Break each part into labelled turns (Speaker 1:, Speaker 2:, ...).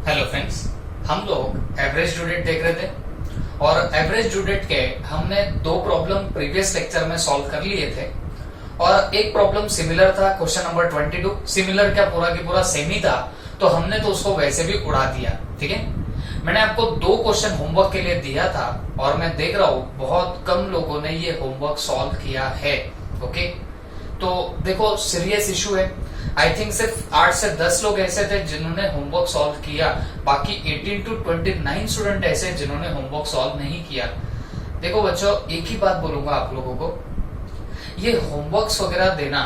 Speaker 1: Hello friends, हम लोग average due date देख रहे थे और एवरेज ड्यू डेट के हमने दो प्रॉब्लम प्रीवियस लेक्चर में सॉल्व कर लिए थे और एक प्रॉब्लम सिमिलर था, क्वेश्चन नंबर 22। सिमिलर क्या, पूरा की पूरा सेम ही था, तो हमने तो उसको वैसे भी उड़ा दिया। ठीक है, मैंने आपको दो क्वेश्चन होमवर्क के लिए दिया था और मैं देख रहा हूँ बहुत कम लोगों ने ये होमवर्क सॉल्व किया है। ओके, तो देखो सीरियस इशू है। आई थिंक सिर्फ 8 से 10 लोग ऐसे थे जिन्होंने होमवर्क सॉल्व किया, बाकी 18 to 29 स्टूडेंट ऐसे जिन्होंने होमवर्क सॉल्व नहीं किया। देखो बच्चों, एक ही बात बोलूंगा आप लोगों को, ये होमवर्क्स वगैरह देना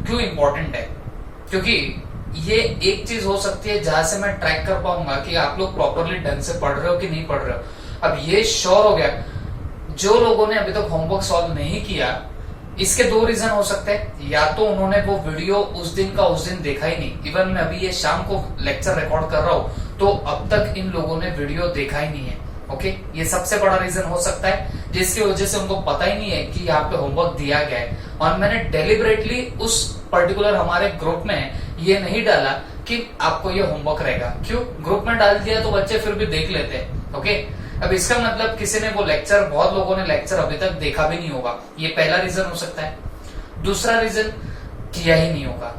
Speaker 1: क्यों इंपॉर्टेंट है, क्योंकि ये एक चीज हो सकती है जहां से मैं ट्रैक कर पाऊंगा कि आप लोग प्रॉपरली ढंग से पढ़ रहे हो कि नहीं पढ़ रहे हो। अब ये श्योर हो गया, जो लोगों ने अभी तक होमवर्क सॉल्व नहीं किया, इसके दो रीजन हो सकते हैं। या तो उन्होंने वो वीडियो उस दिन का उस दिन देखा ही नहीं। इवन मैं अभी ये शाम को लेक्चर रिकॉर्ड कर रहा हूं तो अब तक इन लोगों ने वीडियो देखा ही नहीं है। ओके, ये सबसे बड़ा रीजन हो सकता है जिसकी वजह से उनको पता ही नहीं है कि यहाँ पे होमवर्क दिया गया है। और मैंने डेलिबरेटली उस पर्टिकुलर हमारे ग्रुप में ये नहीं डाला कि आपको ये होमवर्क रहेगा। क्यों ग्रुप में डाल दिया तो बच्चे फिर भी देख लेते हैं। ओके, अब इसका मतलब किसी ने वो लेक्चर, बहुत लोगों ने लेक्चर अभी तक देखा भी नहीं होगा, ये पहला रीजन हो सकता है। दूसरा रीजन, किया ही नहीं होगा।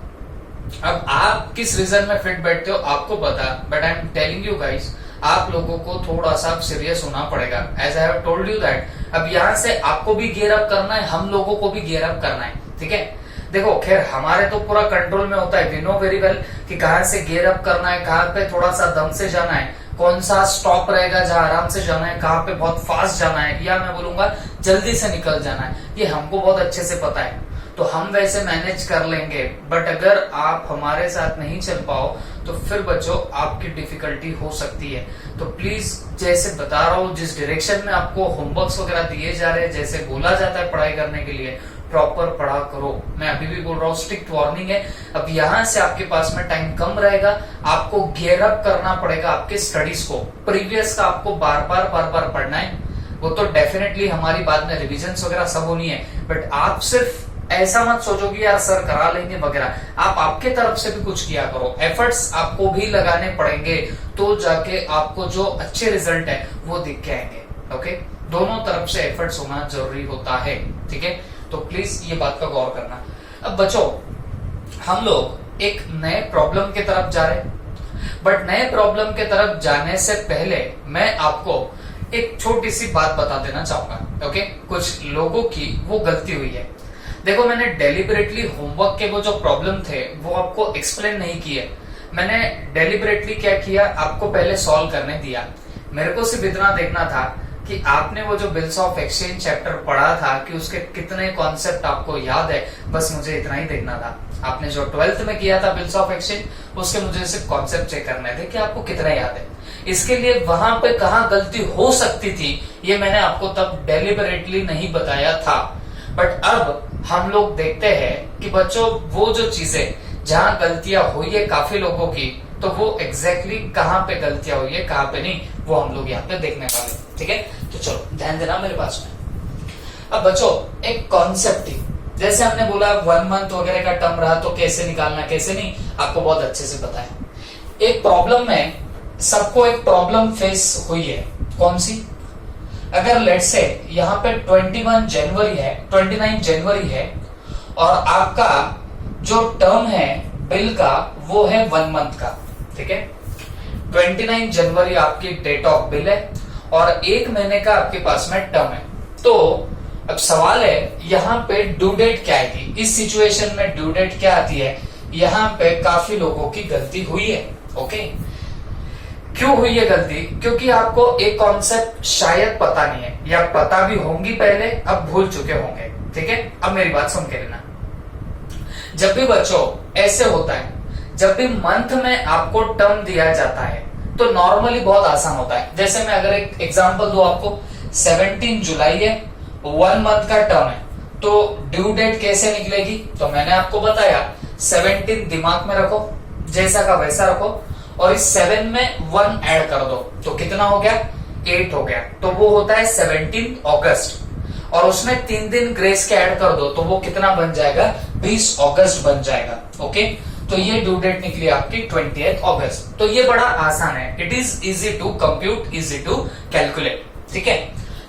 Speaker 1: अब आप किस रीजन में फिट बैठते हो आपको पता, but I am telling you guys, आप लोगों को थोड़ा सा सीरियस होना पड़ेगा। As I have told you that अब यहाँ से आपको भी गियर अप करना है, हम लोगों को भी गियर अप करना है। ठीक है, देखो खैर हमारे तो पूरा कंट्रोल में होता है, वी नो वेरी वेल कि कहाँ से गियर अप करना है, कहाँ पे थोड़ा सा दम से जाना है, कौन सा स्टॉप रहेगा जहां आराम से जाना है, कहाँ पे बहुत फास्ट जाना है, या मैं बोलूंगा जल्दी से निकल जाना है, ये हमको बहुत अच्छे से पता है, तो हम वैसे मैनेज कर लेंगे। बट अगर आप हमारे साथ नहीं चल पाओ तो फिर बच्चों आपकी डिफिकल्टी हो सकती है। तो प्लीज, जैसे बता रहा हूँ, जिस डायरेक्शन में आपको होमवर्क्स वगैरह दिए जा रहे हैं, जैसे बोला जाता है पढ़ाई करने के लिए, प्रॉपर पढ़ा करो। मैं अभी भी बोल रहा हूँ, स्ट्रिक्ट वार्निंग है। अब यहाँ से आपके पास में टाइम कम रहेगा, आपको गियर अप करना पड़ेगा आपके स्टडीज को। प्रीवियस का आपको बार बार पढ़ना है, वो तो डेफिनेटली हमारी बाद में रिविजन्स वगैरह सब होनी है, बट आप सिर्फ ऐसा मत सोचो कि यार सर करा लेंगे वगैरह। आप आपके तरफ से भी कुछ किया करो, एफर्ट्स आपको भी लगाने पड़ेंगे, तो जाके आपको जो अच्छे रिजल्ट है वो दिख के आएंगे। ओके, दोनों तरफ से एफर्ट्स होना जरूरी होता है। ठीक है, तो प्लीज ये बात का गौर करना। अब बच्चों, हम लोग एक नए प्रॉब्लम की तरफ जा रहे हैं, बट नए प्रॉब्लम की तरफ जाने से पहले मैं आपको एक छोटी सी बात बता देना चाहूंगा। ओके, कुछ लोगों की वो गलती हुई है। देखो, मैंने डेलिबरेटली होमवर्क के वो जो प्रॉब्लम थे वो आपको एक्सप्लेन नहीं किए। मैंने डेलिबरेटली क्या किया, आपको पहले सॉल्व करने दिया। मेरे को सिर्फ इतना देखना था कि आपने वो जो बिल्स ऑफ एक्सचेंज चैप्टर पढ़ा था कि उसके कितने कॉन्सेप्ट आपको याद है, बस मुझे इतना ही देखना था। आपने जो 12th में किया था बिल्स ऑफ एक्सचेंज, उसके मुझे सिर्फ कॉन्सेप्ट चेक करने थे कि आपको कितना याद है। इसके लिए वहां पे कहाँ गलती हो सकती थी ये मैंने आपको तब डेलिबरेटली नहीं बताया था। बट अब हम लोग देखते हैं कि बच्चों, वो जो चीजें जहां गलतियां हुई है काफी लोगों की, तो वो एग्जैक्टली कहाँ पे गलतियां हुई है, कहाँ पे नहीं, वो हम लोग यहाँ पे देखने वाले। ठीक है, तो चलो ध्यान देना मेरे पास में। अब बच्चों, एक कॉन्सेप्ट ही, जैसे हमने बोला 1 मंथ वगैरह का टर्म रहा तो कैसे निकालना कैसे नहीं, आपको बहुत अच्छे से पता है। एक प्रॉब्लम में सबको एक प्रॉब्लम फेस हुई है, कौन सी? अगर लेट्स से यहाँ पे 21 जनवरी है, 29 जनवरी है और आपका जो टर्म है बिल का वो है 1 मंथ का। ठीक है, 29 जनवरी आपकी डेट ऑफ बिल है और 1 महीने का आपके पास में टर्म है। तो अब सवाल है यहाँ पे ड्यू डेट क्या आएगी। इस सिचुएशन में ड्यू डेट क्या आती है, यहाँ पे काफी लोगों की गलती हुई है। ओके, क्यों हुई है गलती? क्योंकि आपको एक कॉन्सेप्ट शायद पता नहीं है, या पता भी होंगी पहले, अब भूल चुके होंगे। ठीक है, अब मेरी बात सुन के लेना। जब भी बच्चों ऐसे होता है, जब भी मंथ में आपको टर्म दिया जाता है तो नॉर्मली बहुत आसान होता है। जैसे मैं अगर एक एग्जांपल दूं आपको, 17 जुलाई है, 1 मंथ का टर्म है, तो ड्यू डेट कैसे निकलेगी? तो मैंने आपको बताया 17 दिमाग में रखो, जैसा का वैसा रखो, और इस 7 में 1 ऐड कर दो, तो कितना हो गया? 8 हो गया। तो वो होता है 17 अगस्त, और उसमें 3 दिन ग्रेस के ऐड कर दो तो वो कितना बन जाएगा? 20 अगस्त बन जाएगा। ओके, तो ये ड्यू डेट निकली आपकी 20th अगस्त। तो ये बड़ा आसान है, it is easy to compute, easy to calculate, ठीक है।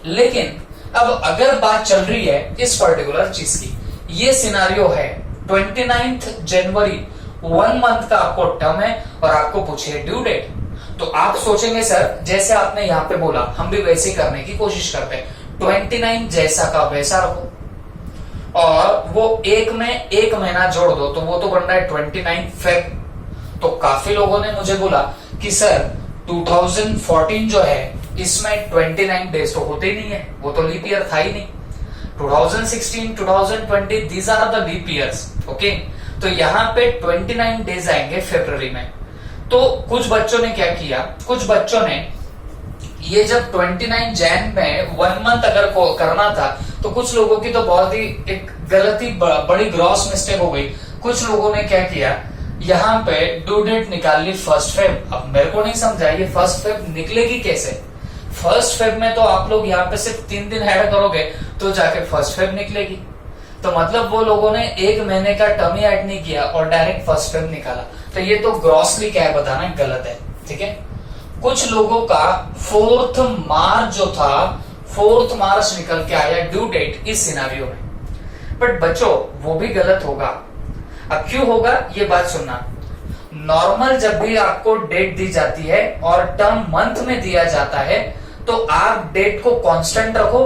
Speaker 1: लेकिन अब अगर बात चल रही है इस पर्टिकुलर चीज की, ये सिनारियो है 29 जनवरी, 1 मंथ का आपको टर्म है और आपको पूछे ड्यू डेट, तो आप सोचेंगे सर जैसे आपने यहाँ पे बोला हम भी वैसे करने की कोशिश करते हैं, 29 जैसा का वैसा रखो और वो एक में एक महीना जोड़ दो तो वो तो बन रहा है 29 फेब। तो काफी लोगों ने मुझे बोला कि सर 2014 जो है इसमें 29 डेज तो होते ही नहीं है, वो तो लीप ईयर था ही नहीं। 2016, 2020 these are the leap years, okay. तो यहाँ पे 29 डेज आएंगे फरवरी में। तो कुछ बच्चों ने क्या किया, कुछ बच्चों ने ये जब 29 जैन में 1 मंथ अगर करना था तो कुछ लोगों की तो बहुत ही एक गलती, बड़ी ग्रॉस मिस्टेक हो गई। कुछ लोगों ने क्या किया, यहाँ पे ड्यू डेट निकाल ली 1 फेब। अब मेरे को नहीं समझा ये 1 फेब निकलेगी कैसे। 1 फेब में तो आप लोग यहाँ पे सिर्फ 3 दिन ऐड करोगे तो जाके 1 फेब निकलेगी। तो मतलब वो लोगों ने 1 महीने का टर्म ही ऐड नहीं किया और डायरेक्ट 1 फेब निकाला। तो ये तो ग्रॉसली क्या है बताना गलत है, ठीक है। कुछ लोगों का 4th मार्च जो था, 4th मार्च निकल के आया ड्यू डेट इस सिनारियो में। बट बच्चों वो भी गलत होगा। अब क्यों होगा ये बात सुनना। नॉर्मल जब भी आपको डेट दी जाती है और टर्म मंथ में दिया जाता है तो आप डेट को कांस्टेंट रखो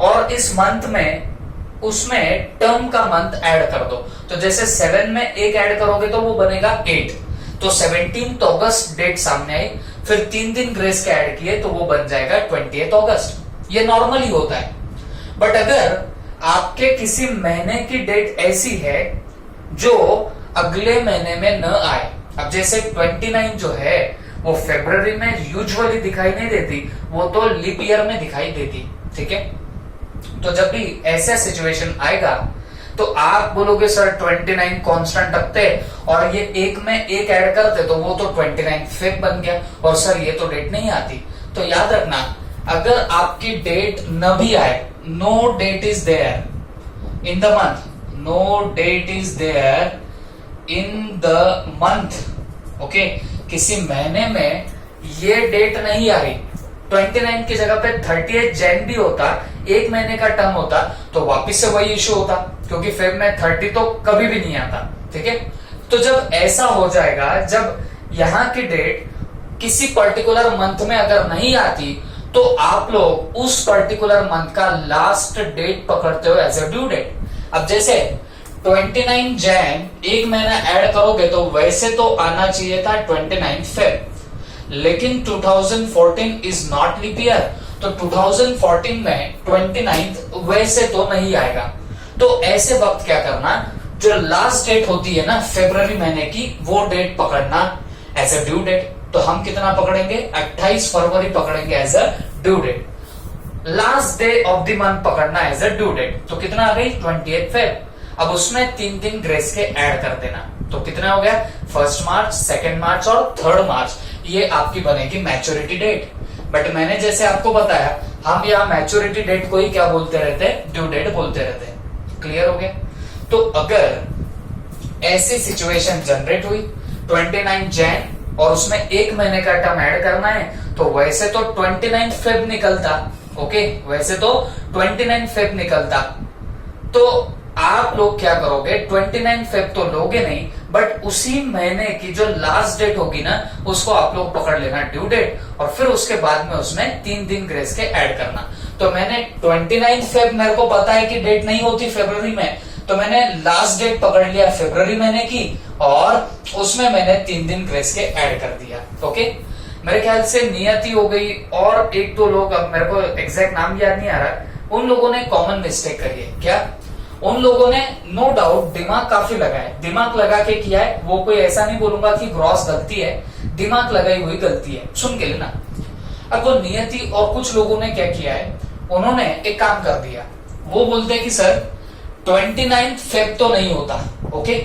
Speaker 1: और इस मंथ में उसमें टर्म का मंथ ऐड कर दो। तो जैसे 7 में एक ऐड करोगे तो वो बनेगा 8, तो 17 अगस्त डेट सामने आई, फिर 3 दिन ग्रेस के ऐड किए तो वो बन जाएगा 20 अगस्त। ये नॉर्मली होता है। बट अगर आपके किसी महीने की डेट ऐसी है जो अगले महीने में न आए, अब जैसे 29 जो है वो फरवरी में यूजुअली दिखाई नहीं देती, वो तो लीप ईयर में दिखाई देती, ठीक है। तो जब भी ऐसा सिचुएशन आएगा तो आप बोलोगे सर 29 कांस्टेंट रखते और ये एक में एक ऐड करते तो वो तो 29 फेब बन गया और सर ये तो डेट नहीं आती। तो याद रखना अगर आपकी डेट न भी आए, no date is there in the month, no date is there in the month, okay. किसी महीने में ये डेट नहीं आ रही, 29 की जगह पे 30 जैन भी होता, 1 महीने का टर्म होता तो वापिस से वही इश्यू होता, क्योंकि फेब में 30 तो कभी भी नहीं आता, ठीक है। तो जब ऐसा हो जाएगा, जब यहाँ की डेट किसी पर्टिकुलर मंथ में अगर नहीं आती तो आप लोग उस पर्टिकुलर मंथ का लास्ट डेट पकड़ते हो एज ए ड्यू डेट। अब जैसे 29 जैन 1 महीना ऐड करोगे तो वैसे तो आना चाहिए था 29 फेब, लेकिन 2014 इज नॉट लीप ईयर, तो 2014 में 29 वैसे तो नहीं आएगा। तो ऐसे वक्त क्या करना, जो लास्ट डेट होती है ना फरवरी महीने की, वो डेट पकड़ना एज अ ड्यू डेट। तो हम कितना पकड़ेंगे, 28 फरवरी पकड़ेंगे as a due date. Last day of the month पकड़ना एज अ ड्यू डेट, तो कितना आ गई 28 फेब। अब उसमें 3 दिन ग्रेस के ऐड कर देना, तो कितना हो गया 1 मार्च, 2 मार्च और 3 मार्च। ये आपकी बनेगी मैच्योरिटी डेट। बट मैंने जैसे आपको बताया हम यहाँ मैच्योरिटी डेट को ही क्या बोलते रहते हैं, ड्यू डेट बोलते रहते हैं। क्लियर हो गया। तो अगर ऐसी सिचुएशन जनरेट हुई 29 जैन और उसमें 1 महीने का टर्म ऐड करना है तो वैसे तो 29 फेब निकलता, ओके, वैसे तो 29 फेब निकलता। तो आप लोग क्या करोगे, 29 फेब तो लोगे नहीं, बट उसी महीने की जो लास्ट डेट होगी ना उसको आप लोग पकड़ लेना ड्यू डेट, और फिर उसके बाद में उसमें 3 दिन ग्रेस के ऐड करना। तो मैंने 29 फेब, मेरे को पता है कि डेट नहीं होती फरवरी में, तो मैंने लास्ट डेट पकड़ लिया फरवरी महीने की और उसमें मैंने 3 दिन ग्रेस के ऐड कर दिया, ओके। मेरे ख्याल से नियति हो गई और 1-2 लोग, अब मेरे को एग्जैक्ट नाम याद नहीं आ रहा, उन लोगों ने कॉमन मिस्टेक करी है। क्या, उन लोगों ने नो डाउट दिमाग काफी लगाया, दिमाग लगा के किया है, वो कोई ऐसा नहीं बोलूंगा कि ग्रॉस गलती है, दिमाग लगाई हुई गलती है, सुन के लेना। अब वो नियति और कुछ लोगों ने क्या किया है, उन्होंने एक काम कर दिया, वो बोलते हैं कि सर 29 फेब तो नहीं होता, ओके,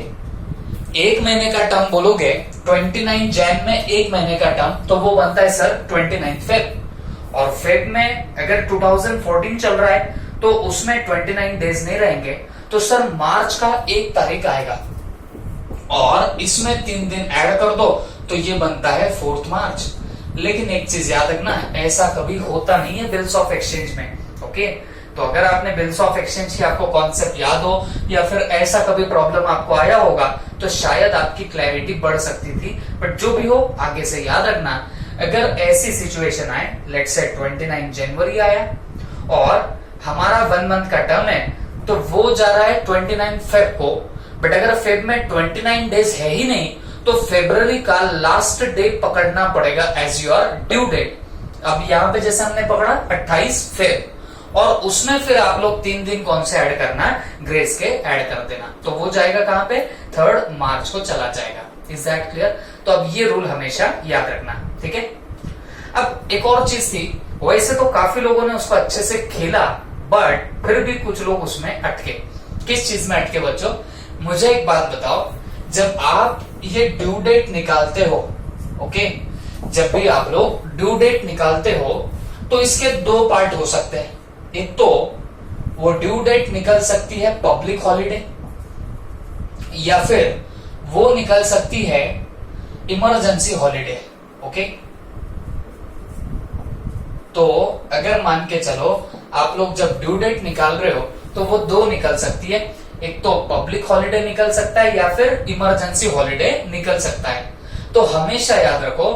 Speaker 1: 1 महीने का टर्म बोलोगे 29 जैन में 1 महीने का टर्म तो वो बनता है सर 29 फेब, और फेब में अगर 2014 चल रहा है तो उसमें 29 डेज नहीं रहेंगे, तो सर मार्च का 1 तारीख आएगा, और इसमें 3 दिन ऐड कर दो तो ये बनता है 4 मार्च। लेकिन एक चीज याद रखना, ऐसा कभी होता नहीं है बिल्स ऑफ एक्सचेंज में। ओके, तो अगर आपने बिल्स ऑफ एक्सचेंज की आपको कॉन्सेप्ट याद हो या फिर ऐसा कभी प्रॉब्लम आपको आया होगा तो शायद आपकी क्लैरिटी बढ़ सकती थी। बट जो भी हो आगे से याद रखना, अगर ऐसी सिचुएशन आए, लेट्स से 29 जनवरी आया और हमारा 1 मंथ का टर्म है तो वो जा रहा है 29 फेब को, बट अगर फेब में 29 डेज है ही नहीं तो फेब्रुवरी का लास्ट डे पकड़ना पड़ेगा एज योर ड्यू डेट। अब यहां पे जैसे हमने पकड़ा 28 फेब और उसमें फिर आप लोग 3 दिन कौन से ऐड करना, ग्रेस के ऐड कर देना, तो वो जाएगा कहां पे, 3 मार्च को चला जाएगा। Is that clear? तो अब ये रूल हमेशा याद रखना, ठीक है। अब एक और चीज थी, वैसे तो काफी लोगों ने उसको अच्छे से खेला बट फिर भी कुछ लोग उसमें अटके। किस चीज में अटके बच्चों? मुझे एक बात बताओ, जब आप ये ड्यू डेट निकालते हो, ओके, जब भी आप लोग ड्यू डेट निकालते हो तो इसके 2 पार्ट हो सकते हैं। एक तो वो ड्यू डेट निकल सकती है पब्लिक हॉलिडे या फिर वो निकल सकती है इमरजेंसी हॉलिडे। ओके, तो अगर मान के चलो आप लोग जब ड्यू डेट निकाल रहे हो तो वो 2 निकल सकती है, एक तो पब्लिक हॉलिडे निकल सकता है या फिर इमरजेंसी हॉलिडे निकल सकता है। तो हमेशा याद रखो,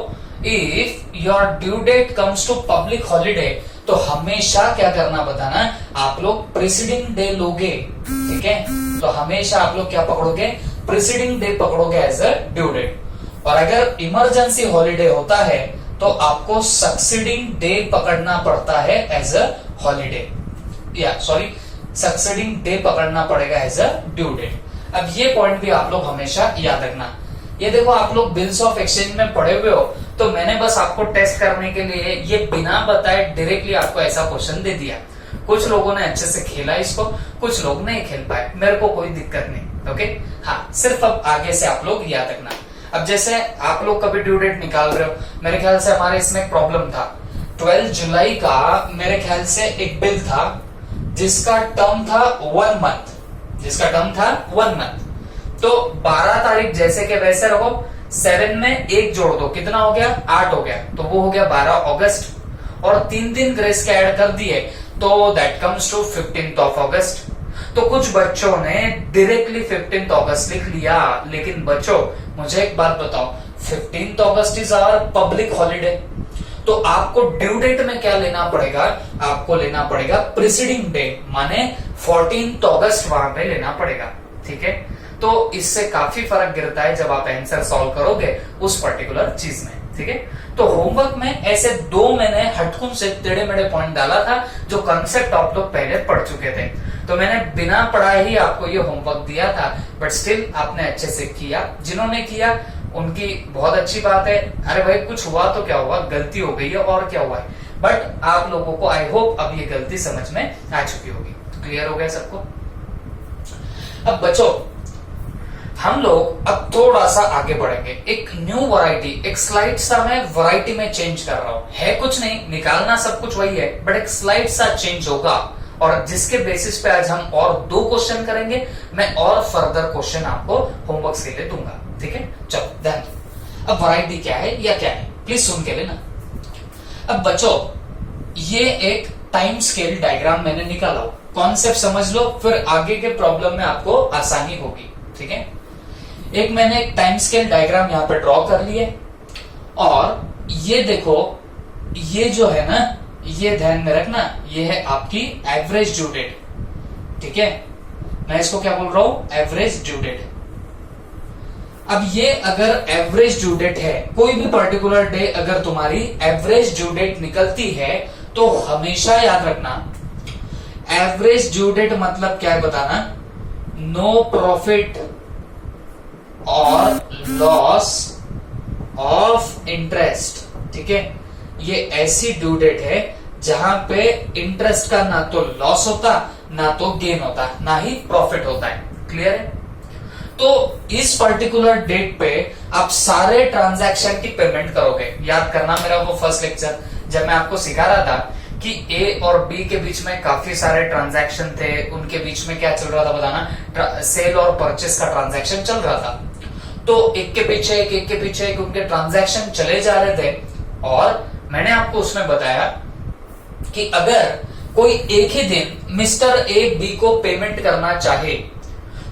Speaker 1: if your due date comes to public holiday तो हमेशा क्या करना बताना, आप लोग प्रीसीडिंग डे लोगे, ठीक है। तो हमेशा आप लोग क्या पकड़ोगे, प्रीसीडिंग डे पकड़ोगे एज अ ड्यू डेट। और अगर इमरजेंसी हॉलिडे होता है तो आपको सक्सीडिंग डे पकड़ना पड़ता है एज अ हॉलिडे, या सॉरी सक्सीडिंग डे पकड़ना पड़ेगा एज अ ड्यू डेट। अब ये पॉइंट भी आप लोग हमेशा याद रखना। ये देखो, आप लोग बिल्स ऑफ एक्सचेंज में पढ़े हुए हो तो मैंने बस आपको टेस्ट करने के लिए ये बिना बताए डायरेक्टली आपको ऐसा क्वेश्चन दे दिया। कुछ लोगों ने अच्छे से खेला इसको, कुछ लोग नहीं खेल पाए, मेरे को कोई दिक्कत नहीं। ओके, हाँ, सिर्फ अब आगे से आप लोग याद रखना। अब जैसे आप लोग कभी ड्यू डेट निकाल रहे हो, मेरे ख्याल से हमारे इसमें प्रॉब्लम था 12 जुलाई का, मेरे ख्याल से एक बिल था जिसका टर्म था 1 मंथ, जिसका टर्म था 1 मंथ। तो 12 तारीख जैसे के वैसे रखो, 7 में 1 जोड़ दो, कितना हो गया, 8 हो गया, तो वो हो गया 12 अगस्त। और 3 दिन ग्रेस के ऐड कर दिए तो that comes to 15th of August. तो कुछ बच्चों ने डायरेक्टली 15th अगस्त लिख लिया, लेकिन बच्चों मुझे एक बात बताओ, 15th August is our public holiday, तो आपको ड्यू डेट में क्या लेना पड़ेगा, आपको लेना पड़ेगा प्रीसीडिंग डे, माने 14th अगस्त वहां पे लेना पड़ेगा, ठीक है। तो इससे काफी फर्क गिरता है जब आप आंसर सॉल्व करोगे उस पर्टिकुलर चीज में, ठीक है। तो होमवर्क में ऐसे 2 मैंने हटकुन से टेढ़े मेढ़े पॉइंट डाला था जो कंसेप्ट आप लोग पहले पढ़ चुके थे, तो मैंने बिना पढ़ाए ही आपको ये होमवर्क दिया था, बट स्टिल आपने अच्छे से किया। जिन्होंने किया उनकी बहुत अच्छी बात है। अरे भाई, कुछ हुआ तो क्या हुआ, गलती हो गई है और क्या हुआ है, बट आप लोगों को आई होप अब ये गलती समझ में आ चुकी होगी। तो क्लियर हो गया सबको? अब बच्चों, हम लोग अब थोड़ा सा आगे बढ़ेंगे। एक न्यू वैरायटी, एक स्लाइड सा मैं वैरायटी में चेंज कर रहा हूं, है कुछ नहीं, निकालना सब कुछ वही है, बट एक स्लाइड सा चेंज होगा और जिसके बेसिस पे आज हम और 2 क्वेश्चन करेंगे। मैं और फर्दर क्वेश्चन आपको होमवर्क के लिए दूंगा, ठीक है। चलो ध्यान, अब वैरायटी क्या है या क्या है, प्लीज सुन के लेना। अब बच्चों, ये एक टाइम स्केल डायग्राम मैंने निकाला, कॉन्सेप्ट समझ लो, फिर आगे के प्रॉब्लम में आपको आसानी होगी, ठीक है। एक मैंने एक टाइम स्केल डायग्राम यहां पे ड्रॉ कर लिए और ये देखो, ये जो है ना, ये ध्यान में रखना, ये है आपकी एवरेज ड्यू डेट, ठीक है। मैं इसको क्या बोल रहा हूं, एवरेज ड्यू डेट। अब ये अगर एवरेज ड्यू डेट है, कोई भी पर्टिकुलर डे अगर तुम्हारी एवरेज ड्यू डेट निकलती है तो हमेशा याद रखना, एवरेज ड्यू डेट मतलब क्या है बताना, नो प्रॉफिट और लॉस ऑफ इंटरेस्ट, ठीक है। ये ऐसी ड्यू डेट है जहां पे इंटरेस्ट का ना तो लॉस होता, ना तो गेन होता, ना ही प्रॉफिट होता है। क्लियर है? तो इस पर्टिकुलर डेट पे आप सारे ट्रांजैक्शन की पेमेंट करोगे। याद करना मेरा वो फर्स्ट लेक्चर जब मैं आपको सिखा रहा था कि ए और बी के बीच में काफी सारे ट्रांजैक्शन थे, उनके बीच में क्या चल रहा था बताना, सेल और परचेस का ट्रांजैक्शन चल रहा था। तो एक के पीछे एक उनके ट्रांजैक्शन चले जा रहे थे, और मैंने आपको उसमें बताया कि अगर कोई एक ही दिन मिस्टर ए बी को पेमेंट करना चाहे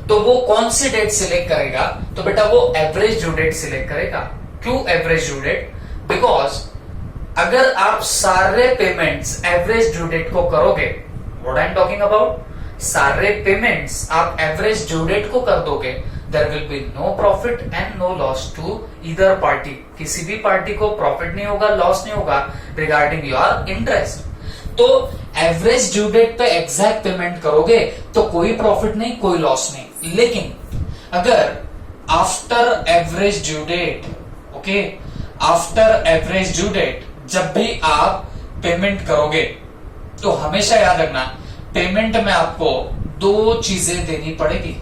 Speaker 1: तो वो कौन सी डेट सिलेक्ट करेगा? तो बेटा वो एवरेज ड्यू डेट सिलेक्ट करेगा। क्यों एवरेज ड्यू डेट? बिकॉज अगर आप सारे पेमेंट्स एवरेज ड्यू डेट को करोगे, what I am talking about, सारे पेमेंट्स आप एवरेज ड्यू डेट को कर दोगे, there will be no profit and no loss to either party. किसी भी पार्टी को प्रॉफिट नहीं होगा, लॉस नहीं होगा रिगार्डिंग योर इंटरेस्ट। तो एवरेज ड्यू डेट पे एग्जैक्ट पेमेंट करोगे तो कोई प्रॉफिट नहीं, कोई लॉस नहीं। लेकिन अगर after average due date, okay, after average due date जब भी आप पेमेंट करोगे तो हमेशा याद रखना, पेमेंट में आपको दो चीजें देनी पड़ेगी।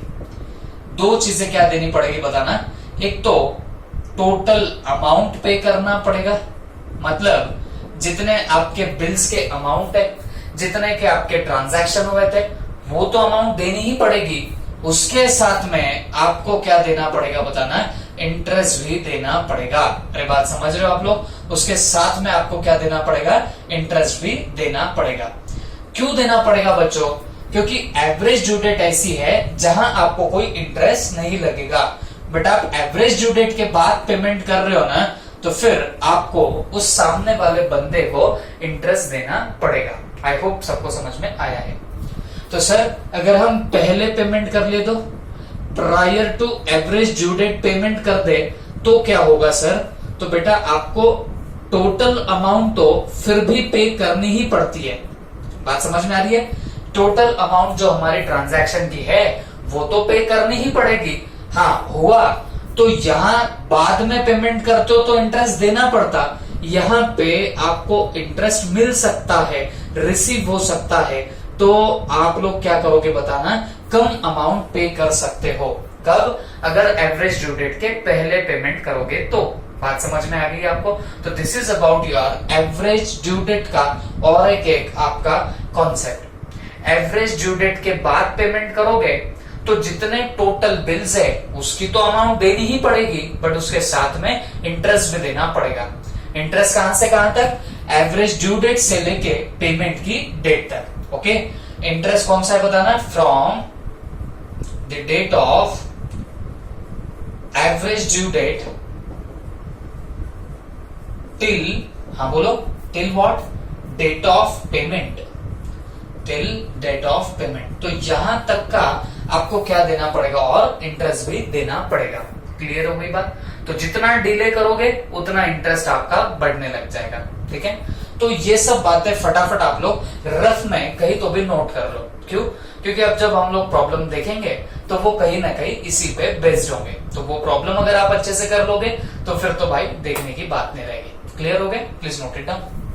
Speaker 1: दो चीजें क्या देनी पड़ेगी बताना? एक तो टोटल अमाउंट पे करना पड़ेगा, मतलब जितने आपके बिल्स के अमाउंट है, जितने के आपके ट्रांजैक्शन हुए थे, वो तो अमाउंट देनी ही पड़ेगी। उसके साथ में आपको क्या देना पड़ेगा बताना? इंटरेस्ट भी देना पड़ेगा। अरे बात समझ रहे हो आप लोग? उसके साथ में आपको क्या देना पड़ेगा? इंटरेस्ट भी देना पड़ेगा। क्यों देना पड़ेगा बच्चों? क्योंकि एवरेज ड्यू डेट ऐसी है जहां आपको कोई इंटरेस्ट नहीं लगेगा। बट आप एवरेज ड्यू डेट के बाद पेमेंट कर रहे हो ना, तो फिर आपको उस सामने वाले बंदे को इंटरेस्ट देना पड़ेगा। आई होप सबको समझ में आया है। तो सर अगर हम पहले पेमेंट कर ले, तो prior to average due date payment कर दे तो क्या होगा सर? तो बेटा आपको टोटल अमाउंट तो फिर भी पे करनी ही पड़ती है। बात समझ में आ रही है? टोटल अमाउंट जो हमारी ट्रांजैक्शन की है वो तो पे करनी ही पड़ेगी। हाँ हुआ तो यहाँ बाद में पेमेंट करते हो तो इंटरेस्ट देना पड़ता, यहाँ पे आपको इंटरेस्ट मिल सकता है, रिसीव हो सकता है। तो आप लोग क्या करोगे बताना? कम अमाउंट पे कर सकते हो। कब? अगर एवरेज ड्यू डेट के पहले पेमेंट करोगे तो। बात समझ में आ गई आपको? तो this is about your average due date का और एक आपका कॉन्सेप्ट। एवरेज ड्यू डेट के बाद पेमेंट करोगे तो जितने टोटल बिल्स है उसकी तो अमाउंट देनी ही पड़ेगी, बट उसके साथ में इंटरेस्ट भी देना पड़ेगा। इंटरेस्ट कहां से कहां तक? एवरेज ड्यू डेट से लेके पेमेंट की डेट तक। ओके, इंटरेस्ट कौन सा है बताना? From the date of average due date till, हाँ बोलो, till what? Date of payment, till date of payment. तो यहां तक का आपको क्या देना पड़ेगा और इंटरेस्ट भी देना पड़ेगा। क्लियर हो गई बात? तो जितना डिले करोगे उतना इंटरेस्ट आपका बढ़ने लग जाएगा। ठीक है, तो ये सब बातें फटाफट आप लोग रफ में कहीं तो भी नोट कर लो। क्यों? क्योंकि अब जब हम लोग प्रॉब्लम देखेंगे तो वो कहीं ना कहीं इसी पे बेस्ड होंगे। तो वो प्रॉब्लम अगर आप अच्छे से कर लोगे तो फिर तो भाई देखने की बात नहीं रहेगी। क्लियर हो गए? Please note it down.